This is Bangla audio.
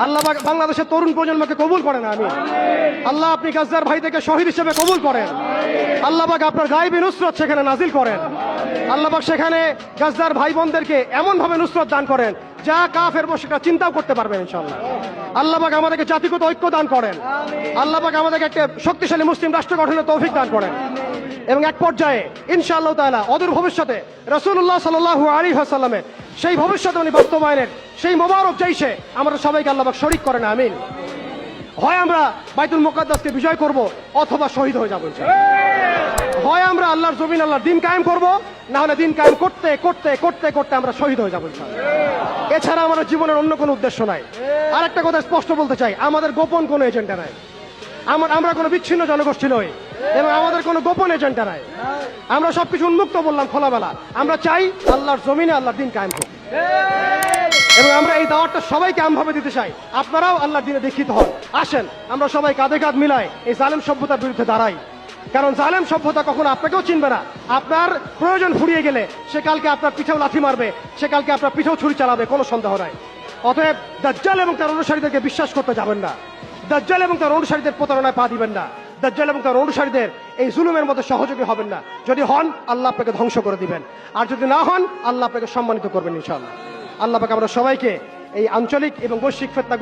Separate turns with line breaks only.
আল্লাহ বাংলাদেশের তরুণ প্রজন্মকে কবুল করেন। আমি আল্লাহ আপনি গাজ্জার ভাই থেকে শহীদ হিসেবে কবুল করেন। আল্লাহ পাক আপনার গায়েবী নুসরত সেখানে নাজিল করেন। আল্লাহ পাক সেখানে গাজ্জার ভাই বোনদেরকে এমন ভাবে নুসরত দান করেন যা কাফের সেটা চিন্তাও করতে পারবেন ইনশাআল্লাহ। আল্লাহ পাক আমাদেরকে জাতিগত ঐক্য দান করেন। আল্লাহ পাক আমাদেরকে একটা শক্তিশালী মুসলিম রাষ্ট্র গঠনের তৌফিক দান করেন এবং এক পর্যায়ে ইনশাআল্লাহ তাআলা অদূর ভবিষ্যতে রাসূলুল্লাহ সাল্লাল্লাহু আলাইহি ওয়াসাল্লামের সেই ভবিষ্যৎবাণী বাস্তবায়নের সেই মোবারক জয়সে আমরা সবাইকে আল্লাহ পাক শরীক করেন। আমিন। হয় আমরা বাইতুল মুকাদ্দাসকে বিজয় করব অথবা শহীদ হয়ে যাব। হয় আমরা আল্লাহর জমিন আল্লাহর দিন কায়েম করব, না হলে দিন কায়েম করতে করতে করতে করতে আমরা শহীদ হয়ে যাব। এছাড়া আমাদের জীবনের অন্য কোনো উদ্দেশ্য নাই। আর একটা কথা স্পষ্ট বলতে চাই, আমাদের গোপন কোনো এজেন্ডা নাই। আমরা কোনো বিচ্ছিন্ন জনগোষ্ঠী নই এবং আমাদের কোনো গোপন এজেন্ডা নাই। আমরা সবকিছু উন্মুক্ত বললাম খোলামেলা। আমরা চাই আল্লাহর জমিনে আল্লাহর দিন কায়েম করব এবং আমরা এই দাওয়াতটা সবাইকে আমভাবে দিতে চাই। আপনারাও আল্লাহর দিনে দীক্ষিত হন। আসেন আমরা সবাই কাঁধে কাঁধ মিলাই এই জালেম সভ্যতার বিরুদ্ধে দাঁড়াই। কারণ জালেম সভ্যতা কখনো আপনাকেও চিনবে না। আপনার প্রয়োজন ফুরিয়ে গেলে সে কালকে আপনার পিঠেও লাথি মারবে, সে কালকে আপনার পিঠেও ছুরি চালাবে, কোনো সন্দেহ নাই। অতএব দাজ্জাল এবং তার অনুসারীদেরকে বিশ্বাস করতে যাবেন না। দাজ্জাল এবং তার অনুসারীদের প্রতারণায় পা দিবেন না। দাজ্জাল এবং তার অনুসারীদের এই জুলুমের মধ্যে সহযোগী হবেন না। যদি হন আল্লাহ আপনাকে ধ্বংস করে দিবেন, আর যদি না হন আল্লাহ আপনাকে সম্মানিত করবেন ইনশাআল্লাহ। আল্লাহ পাক আমরা সবাইকে এই আঞ্চলিক এবং বৈশ্বিক ফিতনা